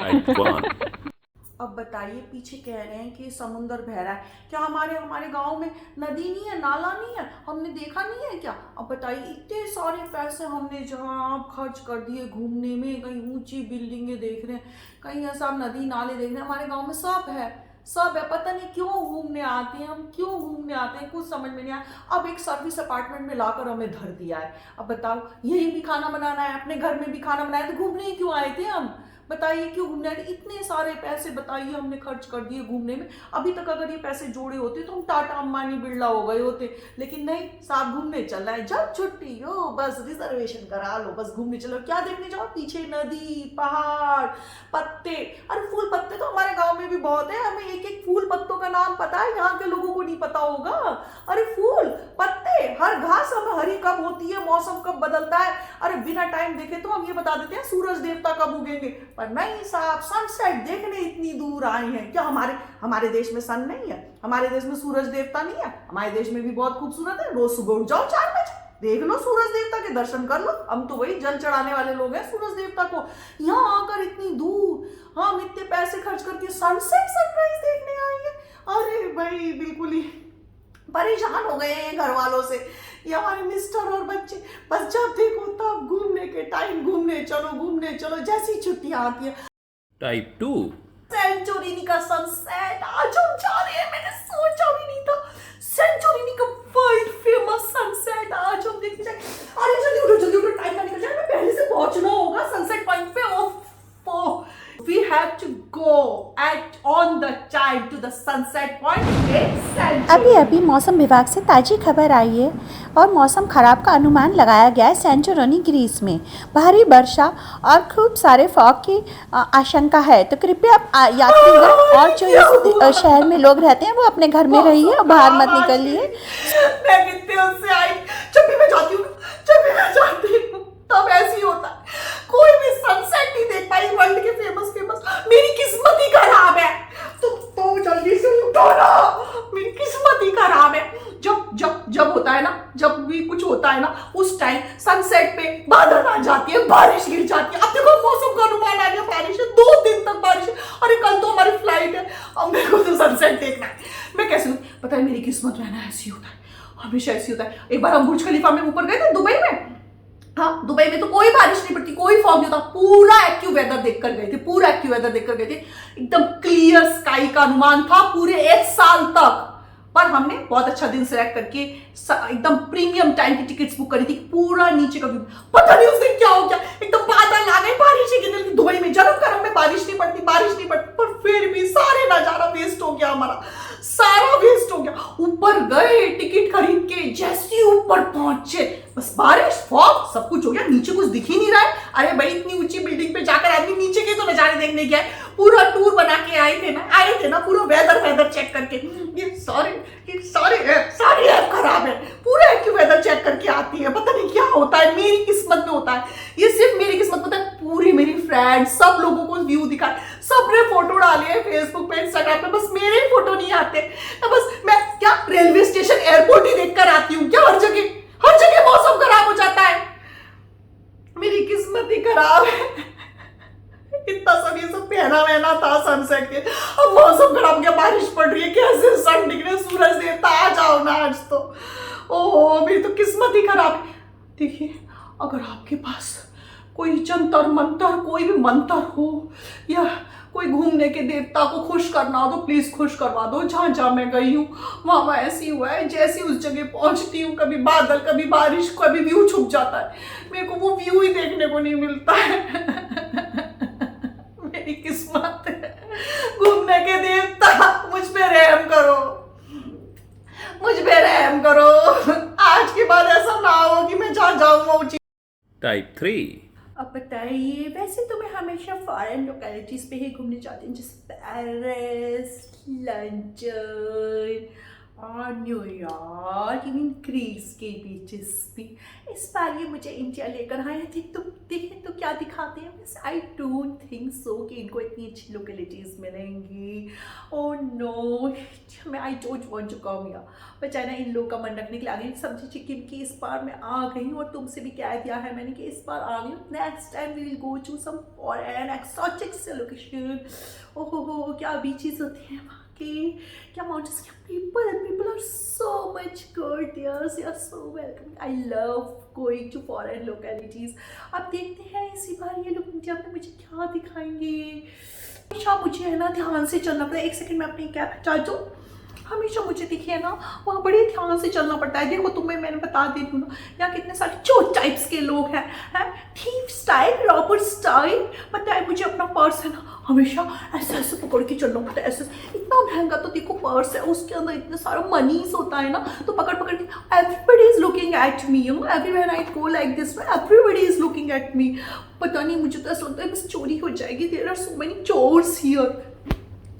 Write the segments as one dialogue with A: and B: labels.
A: I'd gone.
B: अब बताइए, पीछे कह रहे हैं कि समुंदर बह रहा है। क्या हमारे हमारे गांव में नदी नहीं है, नाला नहीं है? हमने देखा नहीं है क्या? अब बताइए, इतने सारे पैसे हमने जहाँ खर्च कर दिए घूमने में, कहीं ऊंची बिल्डिंगें देख रहे हैं, कहीं ऐसा नदी नाले देख रहे हैं। हमारे गांव में सब है, सब है। पता नहीं क्यों घूमने आते हैं हम, क्यों घूमने आते हैं, कुछ समझ में नहीं आया। अब एक सर्विस अपार्टमेंट में लाकर हमें धर दिया है। अब बताओ, यही भी खाना बनाना है, अपने घर में भी खाना बनाया, तो घूमने ही क्यों आए थे हम? बताइए क्यों घूमने आए? इतने सारे पैसे बताइए हमने खर्च कर दिए घूमने में। अभी तक अगर ये पैसे जोड़े होते तो हम टाटा अंबानी बिरला हो गए होते। लेकिन नहीं, साहब घूमने चल रहा है, जब छुट्टी हो बस रिजर्वेशन करा लो, बस घूमने चलो। क्या देखने जाओ? पीछे नदी, पहाड़, पत्ते। अरे फूल पत्ते तो हमारे गांव में भी बहुत है, हमें एक एक फूल पत्तों का नाम पता है, यहाँ के लोगों को नहीं पता होगा। अरे फूल पत्ते, हर घास हमें हरी कब होती है, मौसम कब बदलता है। अरे बिना टाइम देखे तो हम ये बता देते हैं सूरज देवता कब उगेंगे। पर नहीं साहब, सनसेट देखने इतनी दूर आए हैं। क्या हमारे हमारे देश में सन नहीं है? हमारे देश में सूरज देवता नहीं है? हमारे देश में भी बहुत खूबसूरत है। रोज सुबह उठ जाओ 4 बजे, देख लो सूरज देवता के दर्शन कर लो। हम तो वही जल चढ़ाने वाले लोग हैं सूरज देवता को। यहाँ आकर इतनी दूर हम इतने पैसे खर्च करके सनसेट सनराइज देखने आएंगे? अरे भाई, बिल्कुल ही परेशान हो गए हैं घर वालों से। ये हमारे मिस्टर और बच्चे, बस जब देखो तब घूमने के टाइम घूमने चलो, घूमने चलो, जैसी छुट्टियां आती है।
A: Type 2.
B: सेंचुरी का सनसेट आज हम जा रहे हैं, मैंने सोचा भी नहीं था। सेंचुरी का वर्ल्ड फेमस सनसेट आज हम देखने जाएंगे। अरे जल्दी उठो, टाइम ना निकल जाए, हमें पहले से पहुंचना होगा सनसेट पॉइंट पे। We have to go at on the time to the sunset point in
C: अभी
B: Century।
C: अभी मौसम विभाग से ताज़ी खबर आई है और मौसम खराब का अनुमान लगाया गया है। सेंचुरी ग्रीस में भारी वर्षा और खूब सारे फॉग की आशंका है। तो कृपया यात्रीगण और जो इस शहर में लोग रहते हैं वो अपने घर में रहिए और बाहर मत निकलिए।
B: मैं कितने उससे आई, जब भी मैं जाती हूँ, जब भी मैं जाती हूँ तब ऐसे ही होता है। कोई भी सनसेट नहीं देख पाई वर्ल्ड के फेमस फेमस। मेरी किस्मत ही खराब है। तो जल्दी से उठो ना, मेरी किस्मत ही खराब है। जब जब जब होता है ना, जब भी कुछ होता है ना, उस टाइम सनसेट पे बादल आ जाती है, बारिश गिर जाती है। अब देखो मौसम का अनुमान आ गया, बारिश है, 2 दिन तक बारिश है। अरे कल तो हमारी फ्लाइट है, अब मेरे को तो सनसेट देखना है। मैं कैसे हूँ पता है, मेरी किस्मत में ना ऐसी होता है, हमेशा ऐसी होता है। एक बार हम बुर्ज खलीफा में ऊपर गए थे दुबई में। हाँ, दुबई में तो कोई बारिश नहीं पड़ती, कोई फॉग नहीं होता। पूरा एक्टिव वेदर देखकर गए थे, पूरा एक्टिव वेदर देखकर गए थे। एकदम क्लियर स्काई का अनुमान था पूरे 1 साल तक। पर हमने बहुत अच्छा दिन सेलेक्ट करके एकदम प्रीमियम टाइम की टिकट्स बुक करी थी। पूरा नीचे का व्यू, पता नहीं उस दिन क्या हो गया, एकदम बादल आ गए, बारिश ही गिरने लगी। दुबई में जन्म कर्म में बारिश नहीं पड़ती, बारिश नहीं पड़ती, पर फिर भी सारे नजारा वेस्ट हो गया, हमारा सारा वेस्ट हो गया। ऊपर गए टिकट खरीद के, जैसे ऊपर पहुंचे बस बारिश, फॉग, सब कुछ हो गया, नीचे कुछ दिख ही नहीं रहा है। अरे भाई, इतनी ऊंची बिल्डिंग पे जाकर आदमी नीचे के तो नजारे देखने गया है। पूरा टूर बना के आए थे ना, पूरा वेदर चेक करके। सारी ऐप खराब है, पूरा एक्टिव वेदर चेक करके आती है। पता नहीं क्या होता है, मेरी किस्मत में होता है ये, सिर्फ मेरी किस्मत में होता है। पूरी मेरी फ्रेंड सब लोगों को व्यू दिखाए, सबने फोटो डाले हैं फेसबुक पे, इंस्टाग्राम पे, बस मेरे ही फोटो नहीं आते। तो बस मैं क्या रेलवे स्टेशन, एयरपोर्ट ही देखकर आती हूँ क्या? हर जगह मौसम खराब हो जाता है। मेरी किस्मत ही खराब है। इतना सब ये सब पहना वहना था सनसेट के, अब मौसम खराब हो गया, बारिश पड़ रही है, कैसे सन दिख रहे, सूरज देवता आ जाओ ना आज तो। ओह, मेरी तो किस्मत ही खराब है। देखिए, अगर आपके पास कोई जंतर मंतर, कोई भी मंत्र हो या कोई घूमने के देवता को खुश करना हो तो प्लीज खुश करवा दो। जहां जहां मैं गई हूँ वहां ऐसी हुआ है, जैसी उस जगह पहुंचती हूँ, कभी बादल, कभी बारिश, कभी व्यू छुप जाता है। मेरे को वो व्यू ही देखने को नहीं मिलता है। मेरी किस्मत है। घूमने के देवता, मुझ पे रहम करो, मुझ पे रहम करो। आज के बाद ऐसा ना हो कि मैं जहाँ जाऊँ ऊंची।
A: Type 3.
B: अब बताइए, वैसे तो मैं हमेशा फॉरेन लोकेलिटीज पे ही घूमने जाती हूँ, जैसे Paris, London, New York you mean Greece के बीचेस पे इस बार ये मुझे इंडिया लेकर आए थे। तुम देखें तो क्या दिखाते हैं। आई डोंट थिंक सो कि इनको इतनी अच्छी लोकेलिटीज मिलेंगी। ओह नो, मैं I don't want to come here. बचाना इन लोगों का मन रखने के लिए आ गई। समझी चिकिम की इस बार मैं आ गई हूँ और तुमसे भी कह दिया है मैंने कि इस बार आ गई हूँ। Next time we will go to some foreign exotic location. ओहो क्या बीचेस होते हैं वहाँ के, क्या माउंटेन्स, क्या people are so much good there, they are so welcoming. I love going to foreign localities. अब देखते हैं इसी बार ये लोग इंडिया में मुझे क्या दिखाएंगे। हमेशा मुझे है ना ध्यान से चलना पड़ता है। एक सेकंड में अपनी कैप हटा दूँ। हमेशा मुझे देखिए ना वहाँ बड़े ध्यान से चलना पड़ता है। देखो तुम्हें मैंने बता दी थी ना, यहाँ कितने सारे चोर टाइप्स के लोग हैं, थीफ स्टाइल, रॉबर स्टाइल। पता है मुझे अपना पर्स है ना हमेशा ऐसे ऐसे पकड़ के चलना पड़ता है। ऐसे इतना महंगा तो देखो पर्स है, उसके अंदर इतने सारा मनीस होता है ना, तो पकड़ पकड़ के everybody is looking at me, you know, everywhere I go like this everybody is looking at me. पता नहीं मुझे तो ऐसा लगता है बस चोरी हो जाएगी। देयर आर सो मेनी चोर्स हियर।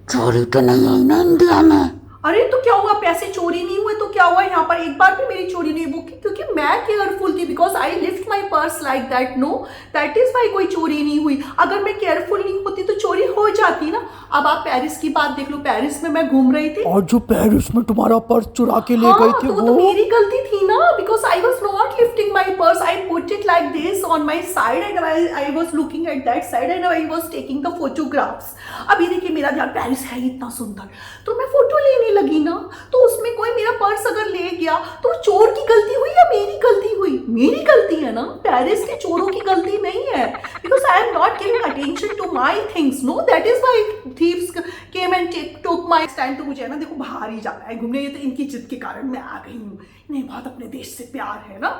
C: चोरी तो नहीं है ना इंडिया में।
B: अरे तो क्या हुआ, पैसे चोरी नहीं हुए तो क्या हुआ, यहाँ पर एक बार भी मेरी चोरी नहीं हुई क्योंकि मैं केयरफुल थी, because I lift my purse like that. No, that is why कोई चोरी नहीं हुई। अगर मैं केयरफुल नहीं होती तो चोरी हो जाती ना। अब आप पेरिस की बात देख लो, पेरिस में मैं घूम रही थी
D: और जो पेरिस में तुम्हारा पर्स चुरा के ले गए थे
B: तो
D: वो
B: मेरी गलती थी ना, because I was not lifting my purse. I put it like this on my side and I was looking at that side and I was taking the photographs. अभी देखिए मेरा ध्यान, पेरिस है इतना सुंदर, तो मैं फोटो लेने लगी ना, तो उसमें कोई मेरा पर्स अगर ले गया तो चोर की गलती हुई या मेरी गलती हुई? मेरी गलती है ना, पेरिस के चोरों की गलती नहीं है, because I am not giving attention to my things. No, that is why thieves came and took my time. तो मुझे है ना देखो बाहर ही जाना है घूमने, ये तो इनकी जिद के कारण मैं आ गई हूँ। इन्हें बहुत अपने देश से प्यार है ना।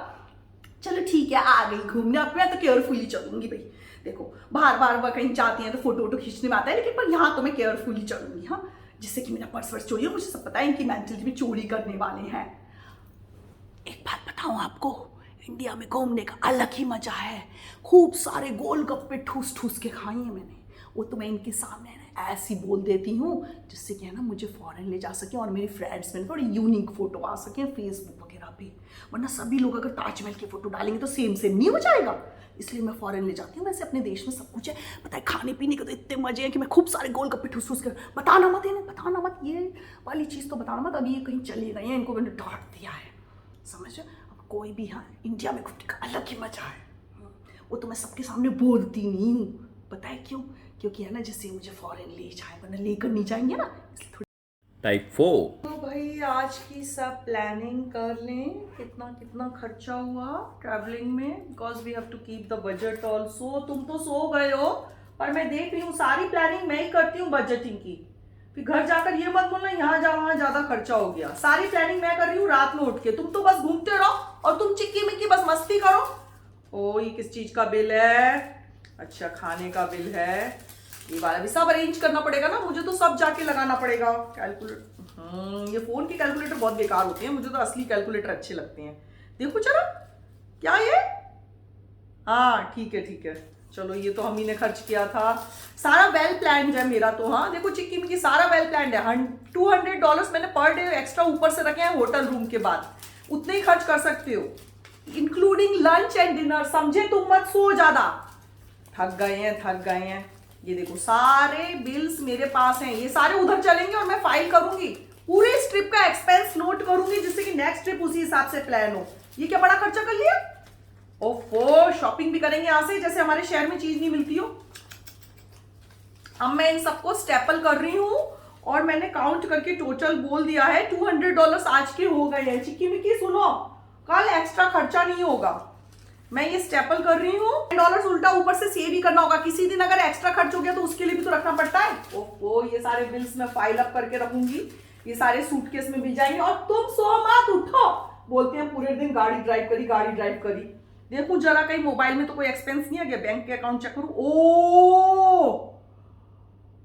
B: चलो ठीक है, आ गई घूमने। अब मैं तो केयरफुली चलूंगी भाई। देखो बाहर बार कहीं जाती हैं तो फोटो वोटो खींचने में आता है, लेकिन पर यहाँ तो मैं केयरफुली चलूंगी। हाँ, जिससे कि मेरा पर्स वर्स चोरी हो। मुझे सब पता है इनकी मेंटलिटी में चोरी करने वाले हैं। एक बात बताऊं आपको, इंडिया में घूमने का अलग ही मजा है। खूब सारे गोलगप्पे ठूस ठूस के खाए हैं मैंने। वो तो मैं इनके सामने ना ऐसी बोल देती हूँ जिससे कि है ना मुझे फॉरेन ले जा सके और मेरी फ्रेंड्स में थोड़ी यूनिक फोटो आ सके फेसबुक वगैरह पे। वरना सभी लोग अगर ताजमहल की फोटो डालेंगे तो सेम सेम नहीं हो जाएगा। इसलिए मैं फॉरेन ले जाती हूँ। वैसे अपने देश में सब कुछ है, पता है, खाने पीने के तो इतने मजे हैं कि मैं खूब सारे गोलगप्पे ठूस ठूस कर। बताना मत इन्हें, बताना मत, ये वाली चीज़ तो बताना मत। अभी ये कहीं चले गए हैं, इनको मैंने डांट दिया है, समझ। अब कोई भी, हाँ, इंडिया में घूमने का अलग ही मजा है। वो तो मैं सबके सामने बोलती नहीं हूँ। पता है क्यों? क्योंकि है ना जिससे मुझे फॉरेन ले जाए, वरना लेकर नहीं जाएंगे ना, इसलिए थोड़ी।
A: Type 4.
B: तो भाई आज की सब प्लानिंग कर लें, कितना कितना खर्चा हुआ ट्रैवलिंग में, because we have to keep the budget also. तुम तो सो गए हो, पर मैं देख रही हूँ सारी प्लानिंग मैं ही करती हूँ बजटिंग की। फिर घर जाकर ये मत बोलना यहाँ जा वहाँ ज़्यादा खर्चा हो गया। सारी प्लानिंग मैं कर रही हूँ रात में उठ के। तुम तो बस घूमते रहो और तुम चिक्की मिक्की बस मस्ती करो। ओ ये किस चीज़ का बिल है? अच्छा, खाने का बिल है। ये वाला भी सब अरेंज करना पड़ेगा ना, मुझे तो सब जाके लगाना पड़ेगा। कैलकुलेटर, ये फोन के कैलकुलेटर बहुत बेकार होते हैं, मुझे तो असली कैलकुलेटर अच्छे लगते हैं। देखो जरा, क्या ये? हाँ ठीक है ठीक है, चलो ये तो हम ही ने खर्च किया था। सारा वेल प्लान्ड है मेरा तो। हाँ देखो चिक्की मिक्की सारा वेल प्लान्ड है। $200 मैंने पर डे एक्स्ट्रा ऊपर से रखे हैं होटल रूम के बाद। उतने ही खर्च कर सकते हो, इंक्लूडिंग लंच एंड डिनर। समझे? तुम मत सो ज्यादा, थक गए हैं। ये देखो सारे बिल्स मेरे पास हैं, ये सारे उधर चलेंगे और मैं फाइल करूंगी। पूरे इस ट्रिप का एक्सपेंस नोट करूंगी जिससे कि नेक्स्ट ट्रिप उसी हिसाब से प्लान हो। ये क्या बड़ा खर्चा कर लिया? ओफो, शॉपिंग भी करेंगे यहां से जैसे हमारे शहर में चीज नहीं मिलती हो। अब मैं इन सबको स्टेपल कर रही हूं और मैंने काउंट करके टोटल बोल दिया है। $200 आज के हो गए हैं। चिक्की मिक्की सुनो, कल एक्स्ट्रा खर्चा नहीं होगा। मैं ये स्टेपल कर रही हूँ। $10 उल्टा ऊपर से सेव भी करना होगा। किसी दिन अगर एक्स्ट्रा खर्च हो गया तो उसके लिए भी तो रखना पड़ता है। ओहो, ये सारे बिल्स मैं फाइल अप करके रखूंगी। ये सारे सूटकेस में मिल जाएंगे। और तुम सो मत, उठो। बोलते हैं पूरे दिन गाड़ी ड्राइव करी। देखो जरा कहीं मोबाइल में तो कोई एक्सपेंस नहीं आ गया। बैंक के अकाउंट चेक करूं।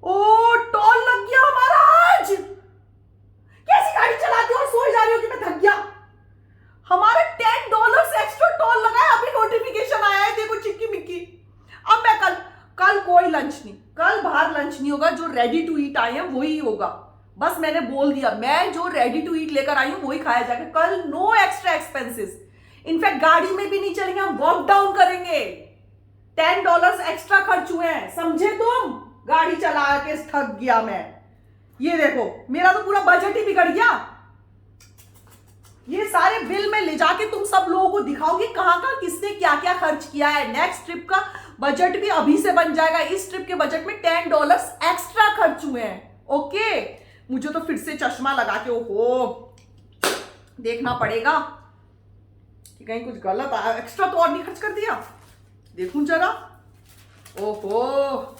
B: ओ टोल लग गया हमारा आज। कैसी गाड़ी चलाती हो और सोई जा रही हो कि मैं थक गया? हमारे $10 एक्स्ट्रा टोल लगा है। अभी नोटिफिकेशन आया है, देखो चिक्की मिक्की। अब मैं कल कोई लंच नहीं, कल बाहर लंच नहीं होगा। जो रेडी टू ईट आए हैं वही होगा। बस मैंने बोल दिया, मैं जो रेडी टू ईट लेकर आई हूं वही खाया जाएगा कल। नो एक्स्ट्रा एक्सपेंसेस, इनफैक्ट गाड़ी में भी नहीं चलेंगे, हम वॉक डाउन करेंगे। $10 एक्स्ट्रा खर्च हुए हैं, समझे तुम? गाड़ी चला के थक गया मैं। ये देखो मेरा तो पूरा बजट ही बिगड़ गया। ये सारे बिल में ले जाके तुम सब लोगों को दिखाओगे कहां कहां किसने क्या क्या खर्च किया है। नेक्स्ट ट्रिप का बजट भी अभी से बन जाएगा। इस ट्रिप के बजट में $10 एक्स्ट्रा खर्च हुए हैं। ओके, मुझे तो फिर से चश्मा लगा के ओहो देखना पड़ेगा कि कहीं कुछ गलत आया। एक्स्ट्रा तो और नहीं खर्च कर दिया, देखूं जरा। ओहो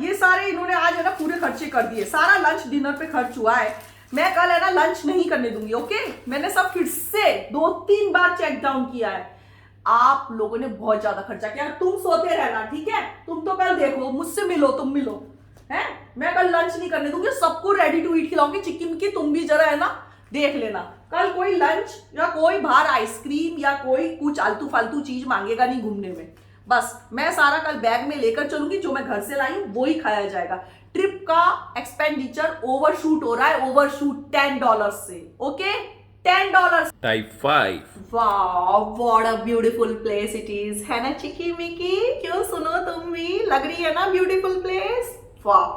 B: ये सारे इन्होंने आज है ना पूरे खर्चे कर दिए। सारा लंच डिनर पे खर्च हुआ है। मैं कल है ना लंच नहीं करने दूंगी। ओके, मैंने सब फिर से 2-3 बार चेक डाउन किया है। आप लोगों ने बहुत ज्यादा खर्चा किया। तुम सोते रहना, ठीक है? तुम तो कल देखो, मुझसे मिलो, तुम मिलो हैं। मैं कल लंच नहीं करने दूंगी, सबको रेडी टू ईट खिलाऊंगी। चिक्की मिक्की तुम भी जरा है ना देख लेना। कल कोई लंच या कोई बाहर आइसक्रीम या कोई कुछ आलतू फालतू चीज मांगेगा नहीं घूमने में। बस मैं सारा कल बैग में लेकर चलूंगी, जो मैं घर से लाई हूं वो ही खाया जाएगा। ट्रिप का एक्सपेंडिचर ओवरशूट हो रहा है, ओवरशूट $10 से। ओके, $10।
A: Type 5.
B: वाह, what a beautiful place it is, है ना चिकी मिकी? क्यों, सुनो तुम भी, लग रही है ना ब्यूटीफुल प्लेस? वाह,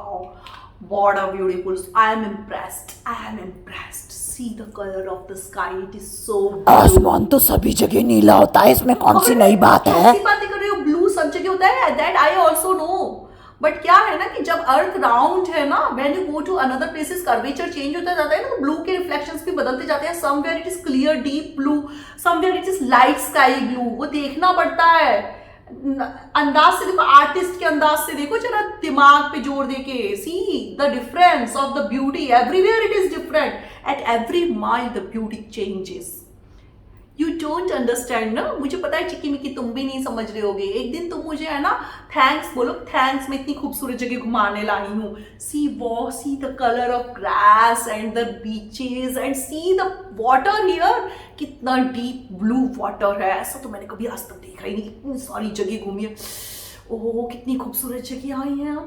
B: what a beautiful, I am impressed. See the colour of the sky, it is so
D: आसमान तो सभी जगह नीला होता है, इसमें कौन सी नई बात है?
B: ऐसी बातें कर रहे हो, ब्लू सब जगह होता है, that I also know. But क्या है ना कि जब अर्थ राउंड है ना, when you go to another places curvature change होता जाता है ना, तो ब्लू के रिफ्लेक्शंस भी बदलते जाते हैं। Somewhere it is clear deep blue, somewhere it is light sky blue. वो देखना पड़ता है, अंदाज से देखो, आर्टिस्ट के अंदाज से देखो जरा, दिमाग पे जोर देके। See the difference of the beauty, everywhere it is different, at every mile the beauty changes. You don't understand ना, मुझे पता है चिक्की मिक्की तुम भी नहीं समझ रहे होगे। एक दिन तुम मुझे है ना थैंक्स बोलो, थैंक्स, मैं इतनी खूबसूरत जगह घुमाने लाई हूँ। See the colour of grass and the beaches and see the water here, कितना डीप ब्लू वाटर है। ऐसा तो मैंने कभी आज तक देखा ही नहीं। इतनी सारी जगह घूमी है, ओह कितनी खूबसूरत जगह आई है।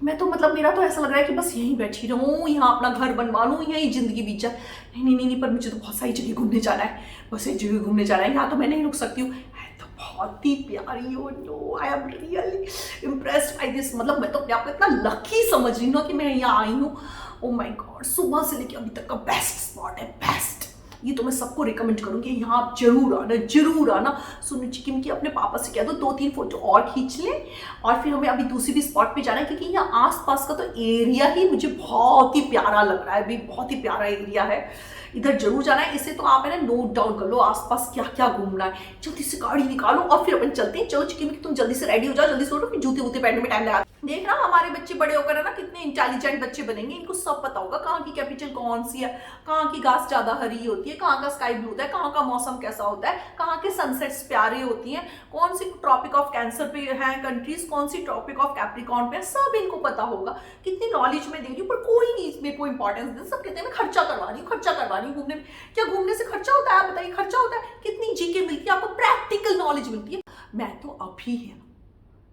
B: मैं तो मतलब मेरा तो ऐसा लग रहा है कि बस यहीं बैठी रहूं, यहाँ अपना घर बनवा लूं, यहीं जिंदगी बीत जाए। नहीं, पर मुझे तो बहुत सारी जगह घूमने जाना है, बस एक जगह घूमने जाना है, यहाँ तो मैं नहीं रुक सकती हूँ। तो बहुत ही प्यारी हो, no I am really impressed by this. मतलब मैं तो अपने आप को इतना लकी समझ रही हूँ कि मैं यहाँ आई हूँ। ओ माय गॉड, सुबह से लेकर अभी तक का बेस्ट स्पॉट है, बेस्ट। ये तो मैं सबको रिकमेंड करूंगी, यहाँ आप जरूर आना। सुनो चिक्की मिक्की, अपने पापा से कह दो 2-3 फोटो और खींच लें, और फिर हमें अभी दूसरी भी स्पॉट पे जाना है, क्योंकि यहाँ आसपास का तो एरिया ही मुझे बहुत ही प्यारा लग रहा है। अभी बहुत ही प्यारा एरिया है, इधर जरूर जाना है। इसे तो आप है ना नोट डाउन कर लो, आसपास क्या क्या घूमना है। जल्दी से गाड़ी निकालो और फिर अपन चलते हैं। चलो चिक्की मिक्की, तुम जल्दी से रेडी हो जाओ, जल्दी से उठो, फिर जूते वूते पहनने में टाइम लगा। देखना हमारे बच्चे बड़े होकर है ना कितने इंटेलिजेंट बच्चे बनेंगे। इनको सब पता होगा कहाँ की कैपिटल कौन सी है, कहाँ की घास ज्यादा हरी होती है, कहाँ का स्काई ब्लू होता है, कहाँ का मौसम कैसा होता है, कहाँ के सनसेट्स प्यारे होती हैं, कौन सी ट्रॉपिक ऑफ कैंसर पे है कंट्रीज, कौन सी ट्रॉपिक ऑफ कैप्रिकॉर्न पे है, सब इनको पता होगा। कितनी नॉलेज में दे रही हूँ, पर कोई नहीं इसमें कोई इंपॉर्टेंस दे। सब कहते हैं मैं खर्चा करवानी हूँ घूमने में। क्या घूमने से खर्चा होता है? आप बताइए, खर्चा होता है? कितनी जीके मिलती है आपको, प्रैक्टिकल नॉलेज मिलती है। मैं तो अभी है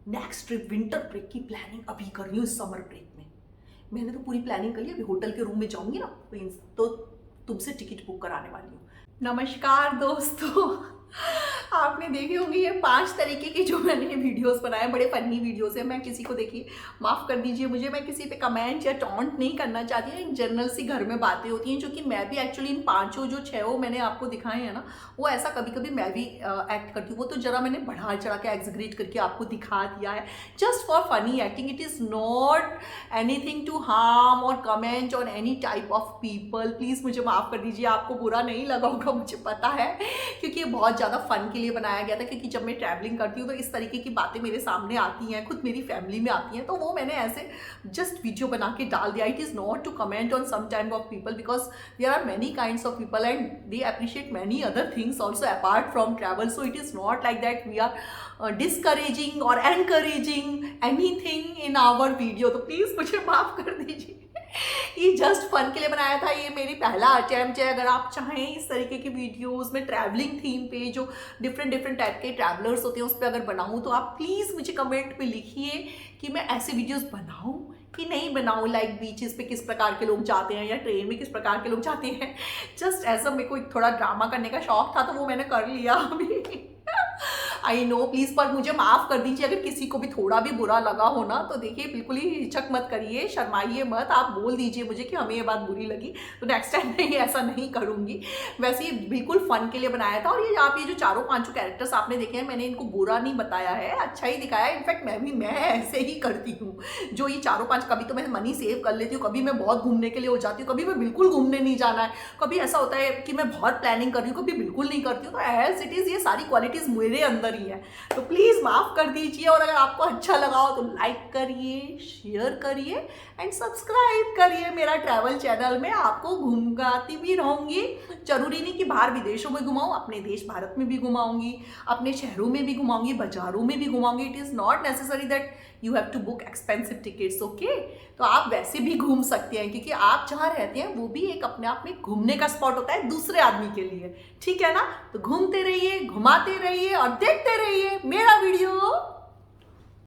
B: नेक्स्ट ट्रिप विंटर ब्रेक की प्लानिंग अभी कर रही हूँ। समर ब्रेक में मैंने तो पूरी प्लानिंग कर ली। अभी होटल के रूम में जाऊंगी ना, तो तुमसे टिकट बुक कराने वाली हूँ। नमस्कार दोस्तों, आपने देखे होंगे ये 5 तरीके के जो मैंने वीडियोस बनाए, बड़े फनी वीडियोस हैं। मैं किसी को देखिए माफ़ कर दीजिए मुझे, मैं किसी पे कमेंट या टॉन्ट नहीं करना चाहती। एक जनरल सी घर में बातें होती हैं, जो कि मैं भी एक्चुअली इन 5 जो 6 मैंने आपको दिखाए हैं ना, वो ऐसा कभी कभी मैं भी एक्ट करती हूँ। वो तो जरा मैंने बढ़ा चढ़ा के एग्जीग्रेट करके आपको दिखा दिया है, just for funny acting. It is not anything to harm और comment on any type of people. Please मुझे माफ़ कर दीजिए, आपको बुरा नहीं लगा होगा मुझे पता है, क्योंकि ये बहुत ज़्यादा फन के लिए बनाया गया था। क्योंकि जब मैं ट्रैवलिंग करती हूँ तो इस तरीके की बातें मेरे सामने आती हैं, खुद मेरी फैमिली में आती हैं, तो वो मैंने ऐसे जस्ट वीडियो बना के डाल दिया। It is not to comment on some type of people, because there are many kinds of people and they appreciate many other things also apart from travel. So it is not like that we are discouraging और encouraging anything in our video. तो please मुझे माफ़ कर दीजिए, ये just fun के लिए बनाया था। ये मेरी पहला अटैम्प्ट है। अगर आप चाहें इस तरीके की वीडियोस में ट्रैवलिंग थीम पे जो डिफरेंट टाइप के ट्रैवलर्स होते हैं उस पर अगर बनाऊं, तो आप प्लीज़ मुझे कमेंट में लिखिए कि मैं ऐसे वीडियोस बनाऊं कि नहीं बनाऊं, लाइक बीचेस पे किस प्रकार के लोग जाते हैं या ट्रेन में किस प्रकार के लोग जाते हैं। जस्ट ऐसा मेरे को एक थोड़ा ड्रामा करने का शौक था तो वो मैंने कर लिया अभी। आई नो, प्लीज़ पर मुझे माफ़ कर दीजिए अगर किसी को भी थोड़ा भी बुरा लगा हो ना, तो देखिए बिल्कुल ही हिचक मत करिए, शर्माइए मत, आप बोल दीजिए मुझे कि हमें ये बात बुरी लगी, तो नेक्स्ट टाइम मैं ये ऐसा नहीं करूँगी। वैसे ये बिल्कुल फन के लिए बनाया था। और ये आप ये जो चारों पांचों कैरेक्टर्स आपने देखे हैं, मैंने इनको बुरा नहीं बताया है, अच्छा ही दिखाया है। इनफैक्ट मैं ऐसे ही करती हूँ। जो ये चारों पांच, कभी तो मैं मनी सेव कर लेती हूँ, कभी मैं बहुत घूमने के लिए हो जाती हूँ, कभी मैं बिल्कुल घूमने नहीं जाना है, कभी ऐसा होता है कि मैं बहुत प्लानिंग कर रही हूँ, कभी बिल्कुल नहीं करती हूँ। तो एज इट इज़ ये सारी क्वालिटीज़ मेरे अंदर ही है, तो प्लीज़ माफ़ कर दीजिए। और अगर आपको अच्छा लगा हो तो लाइक करिए, शेयर करिए एंड सब्सक्राइब करिए मेरा ट्रैवल चैनल में। आपको घुमाती भी रहूँगी, जरूरी नहीं कि बाहर विदेशों में घुमाऊँ, अपने देश भारत में भी घुमाऊँगी, अपने शहरों में भी घुमाऊँगी, बाजारों में भी घुमाऊँगी। It is not necessary that you have to book expensive tickets, okay. तो आप वैसे भी घूम सकते हैं, क्योंकि आप जहाँ रहते हैं वो भी एक अपने आप में घूमने का स्पॉट होता है दूसरे आदमी के लिए, ठीक है ना। तो घूमते रहिए, घुमाते रहिए और देखते रहिए मेरा वीडियो।